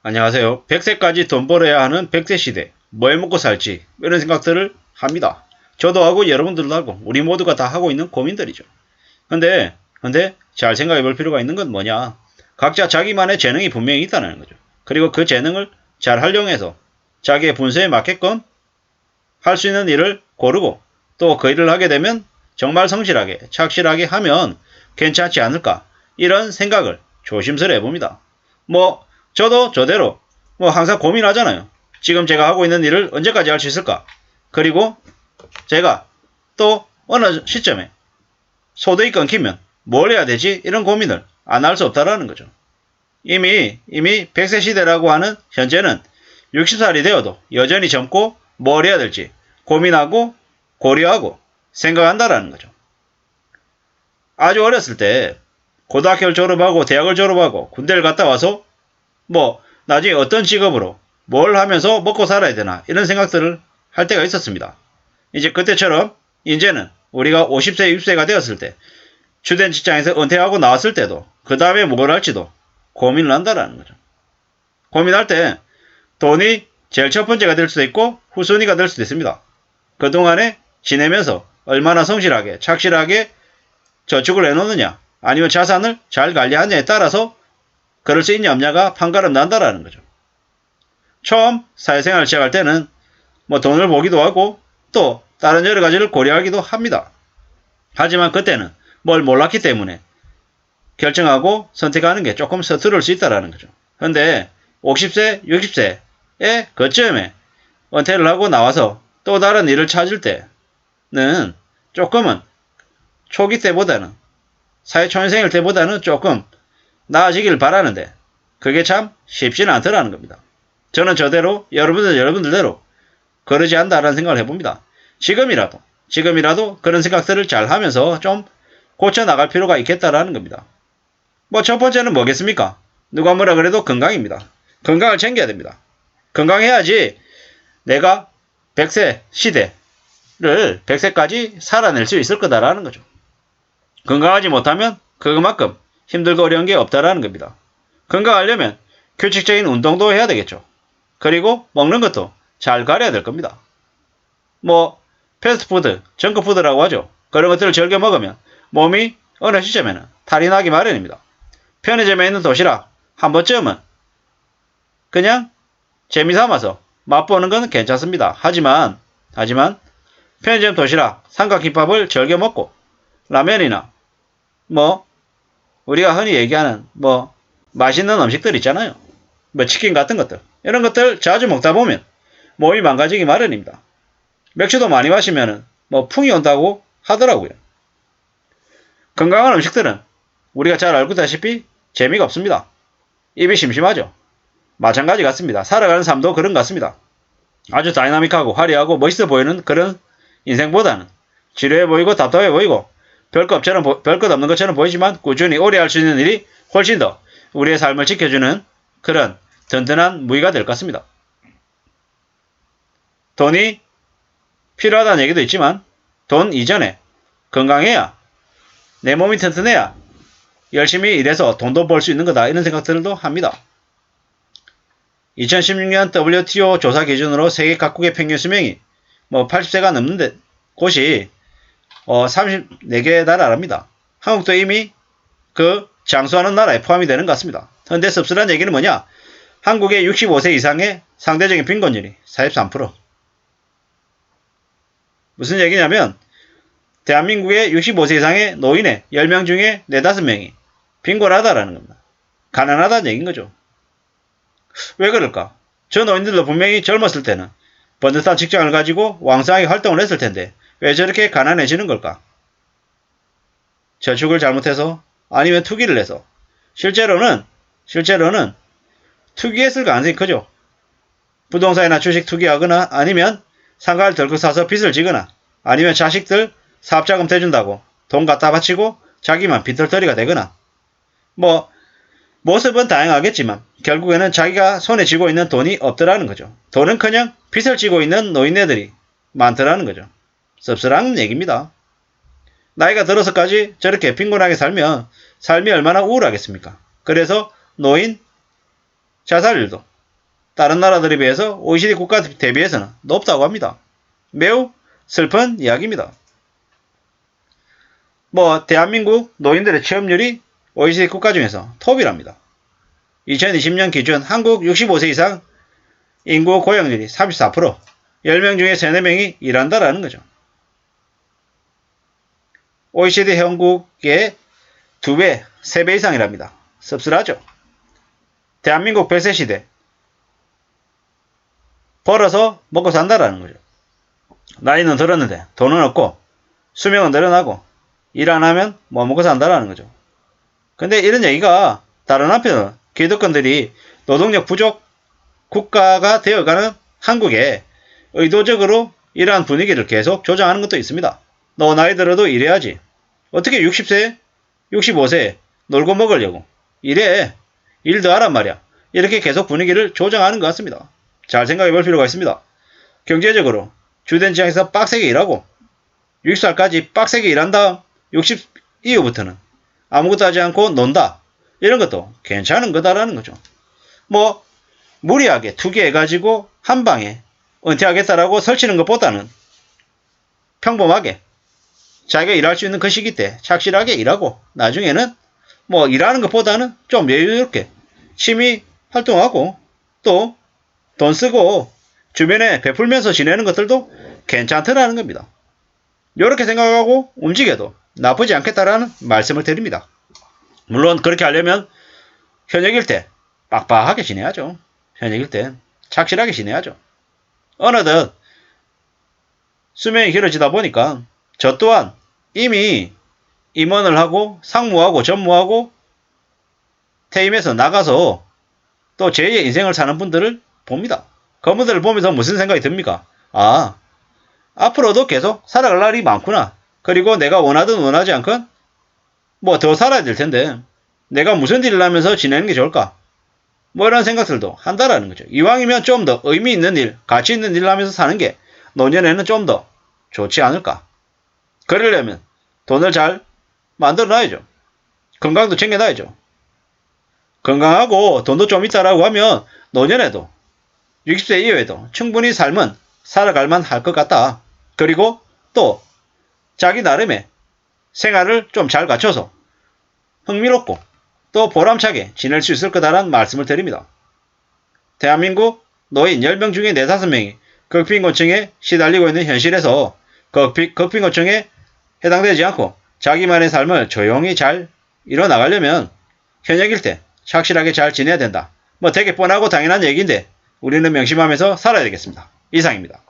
안녕하세요. 100세까지 돈 벌어야 하는 100세 시대. 뭐 해먹고 살지? 이런 생각들을 합니다. 저도 하고 여러분들도 하고 우리 모두가 다 하고 있는 고민들이죠. 근데 잘 생각해 볼 필요가 있는 건 뭐냐? 각자 자기만의 재능이 분명히 있다는 거죠. 그리고 그 재능을 잘 활용해서 자기의 분수에 맞게끔 할 수 있는 일을 고르고 또 그 일을 하게 되면 정말 성실하게 착실하게 하면 괜찮지 않을까? 이런 생각을 조심스레 해봅니다. 저도 저대로 항상 고민하잖아요. 지금 제가 하고 있는 일을 언제까지 할 수 있을까? 그리고 제가 또 어느 시점에 소득이 끊기면 뭘 해야 되지? 이런 고민을 안 할 수 없다라는 거죠. 이미 100세 시대라고 하는 현재는 60살이 되어도 여전히 젊고 뭘 해야 될지 고민하고 고려하고 생각한다라는 거죠. 아주 어렸을 때 고등학교를 졸업하고 대학을 졸업하고 군대를 갔다 와서 나중에 어떤 직업으로 뭘 하면서 먹고 살아야 되나 이런 생각들을 할 때가 있었습니다. 이제 그때처럼 이제는 우리가 50세, 60세가 되었을 때 주된 직장에서 은퇴하고 나왔을 때도 그 다음에 뭘 할지도 고민을 한다라는 거죠. 고민할 때 돈이 제일 첫 번째가 될 수도 있고 후순위가 될 수도 있습니다. 그동안에 지내면서 얼마나 성실하게 착실하게 저축을 해놓느냐 아니면 자산을 잘 관리하느냐에 따라서 그럴 수 있냐 없냐가 판가름 난다라는 거죠. 처음 사회생활을 시작할 때는 돈을 보기도 하고 또 다른 여러 가지를 고려하기도 합니다. 하지만 그때는 뭘 몰랐기 때문에 결정하고 선택하는 게 조금 서투를 수 있다라는 거죠. 근데 50세, 60세의 그쯤에 은퇴를 하고 나와서 또 다른 일을 찾을 때는 조금은 초기 때보다는 사회초년생일 때보다는 조금 나아지길 바라는데 그게 참 쉽지는 않더라는 겁니다. 저는 저대로 여러분들대로 그러지 않다라는 생각을 해봅니다. 지금이라도 그런 생각들을 잘 하면서 좀 고쳐나갈 필요가 있겠다라는 겁니다. 첫 번째는 뭐겠습니까? 누가 뭐라 그래도 건강입니다. 건강을 챙겨야 됩니다. 건강해야지 내가 100세 시대를 100세까지 살아낼 수 있을 거다라는 거죠. 건강하지 못하면 그만큼 힘들고 어려운 게 없다라는 겁니다. 건강하려면 규칙적인 운동도 해야 되겠죠. 그리고 먹는 것도 잘 가려야 될 겁니다. 패스트푸드, 정크푸드라고 하죠. 그런 것들을 즐겨 먹으면 몸이 어느 시점에는 탈이 나기 마련입니다. 편의점에 있는 도시락 한 번쯤은 그냥 재미삼아서 맛보는 건 괜찮습니다. 하지만 편의점 도시락, 삼각김밥을 즐겨 먹고 라면이나 우리가 흔히 얘기하는 맛있는 음식들 있잖아요. 치킨 같은 것들. 이런 것들 자주 먹다 보면 몸이 망가지기 마련입니다. 맥주도 많이 마시면 풍이 온다고 하더라고요. 건강한 음식들은 우리가 잘 알고 있다시피 재미가 없습니다. 입이 심심하죠. 마찬가지 같습니다. 살아가는 삶도 그런 것 같습니다. 아주 다이나믹하고 화려하고 멋있어 보이는 그런 인생보다는 지루해 보이고 답답해 보이고 별것 없는 것처럼 보이지만 꾸준히 오래 할 수 있는 일이 훨씬 더 우리의 삶을 지켜주는 그런 든든한 무기가 될 것 같습니다. 돈이 필요하다는 얘기도 있지만 돈 이전에 건강해야 내 몸이 튼튼해야 열심히 일해서 돈도 벌 수 있는 거다 이런 생각들도 합니다. 2016년 WTO 조사 기준으로 세계 각국의 평균 수명이 80세가 넘는 곳이 34개 나라랍니다. 한국도 이미 그 장수하는 나라에 포함이 되는 것 같습니다. 그런데 씁쓸한 얘기는 뭐냐? 한국의 65세 이상의 상대적인 빈곤율이 43%. 무슨 얘기냐면 대한민국의 65세 이상의 노인의 10명 중에 4, 5명이 빈곤하다라는 겁니다. 가난하다는 얘기인 거죠. 왜 그럴까? 저 노인들도 분명히 젊었을 때는 번듯한 직장을 가지고 왕성하게 활동을 했을 텐데 왜 저렇게 가난해지는 걸까? 저축을 잘못해서 아니면 투기를 해서 실제로는 투기했을 가능성이 크죠. 부동산이나 주식 투기하거나 아니면 상가를 덜컥 사서 빚을 지거나 아니면 자식들 사업자금 대준다고 돈 갖다 바치고 자기만 빈털터리가 되거나 모습은 다양하겠지만 결국에는 자기가 손에 쥐고 있는 돈이 없더라는 거죠. 돈은커녕 빚을 지고 있는 노인네들이 많더라는 거죠. 씁쓸한 얘기입니다. 나이가 들어서까지 저렇게 빈곤하게 살면 삶이 얼마나 우울하겠습니까? 그래서 노인 자살률도 다른 나라들에 비해서 OECD 국가 대비해서는 높다고 합니다. 매우 슬픈 이야기입니다. 대한민국 노인들의 취업률이 OECD 국가 중에서 톱이랍니다. 2020년 기준 한국 65세 이상 인구 고용률이 34%, 10명 중에 3, 4명이 일한다라는 거죠. OECD 회원국의 2배, 3배 이상이랍니다. 씁쓸하죠. 대한민국 벨세 시대. 벌어서 먹고 산다라는 거죠. 나이는 들었는데 돈은 없고 수명은 늘어나고 일 안 하면 뭐 먹고 산다라는 거죠. 근데 이런 얘기가 다른 한편은 기득권들이 노동력 부족 국가가 되어가는 한국에 의도적으로 이러한 분위기를 계속 조장하는 것도 있습니다. 너 나이 들어도 일해야지. 어떻게 60세, 65세 놀고 먹으려고 일해. 일 더 하란 말이야. 이렇게 계속 분위기를 조장하는 것 같습니다. 잘 생각해 볼 필요가 있습니다. 경제적으로 주된 지역에서 빡세게 일하고 60살까지 빡세게 일한 다음 60 이후부터는 아무것도 하지 않고 논다. 이런 것도 괜찮은 거다라는 거죠. 무리하게 투기해가지고 한 방에 은퇴하겠다라고 설치는 것보다는 평범하게 자기가 일할 수 있는 그 시기 때 착실하게 일하고 나중에는 일하는 것보다는 좀 여유롭게 취미 활동하고 또 돈 쓰고 주변에 베풀면서 지내는 것들도 괜찮더라는 겁니다. 이렇게 생각하고 움직여도 나쁘지 않겠다라는 말씀을 드립니다. 물론 그렇게 하려면 현역일 때 빡빡하게 지내야죠. 현역일 때 착실하게 지내야죠. 어느덧 수명이 길어지다 보니까 저 또한 이미 임원을 하고 상무하고 전무하고 퇴임해서 나가서 또 제2의 인생을 사는 분들을 봅니다. 그분들을 보면서 무슨 생각이 듭니까? 앞으로도 계속 살아갈 날이 많구나. 그리고 내가 원하든 원하지 않건 더 살아야 될 텐데 내가 무슨 일을 하면서 지내는 게 좋을까? 이런 생각들도 한다라는 거죠. 이왕이면 좀 더 의미 있는 일, 가치 있는 일을 하면서 사는 게 노년에는 좀 더 좋지 않을까? 그러려면 돈을 잘 만들어놔야죠. 건강도 챙겨놔야죠. 건강하고 돈도 좀 있다라고 하면 노년에도 60세 이후에도 충분히 삶은 살아갈만 할 것 같다. 그리고 또 자기 나름의 생활을 좀 잘 갖춰서 흥미롭고 또 보람차게 지낼 수 있을 거다라는 말씀을 드립니다. 대한민국 노인 10명 중에 4, 5명이 극빈곤층에 시달리고 있는 현실에서 극빈곤층에 해당되지 않고 자기만의 삶을 조용히 잘 이뤄나가려면 현역일 때 착실하게 잘 지내야 된다. 되게 뻔하고 당연한 얘기인데 우리는 명심하면서 살아야 되겠습니다. 이상입니다.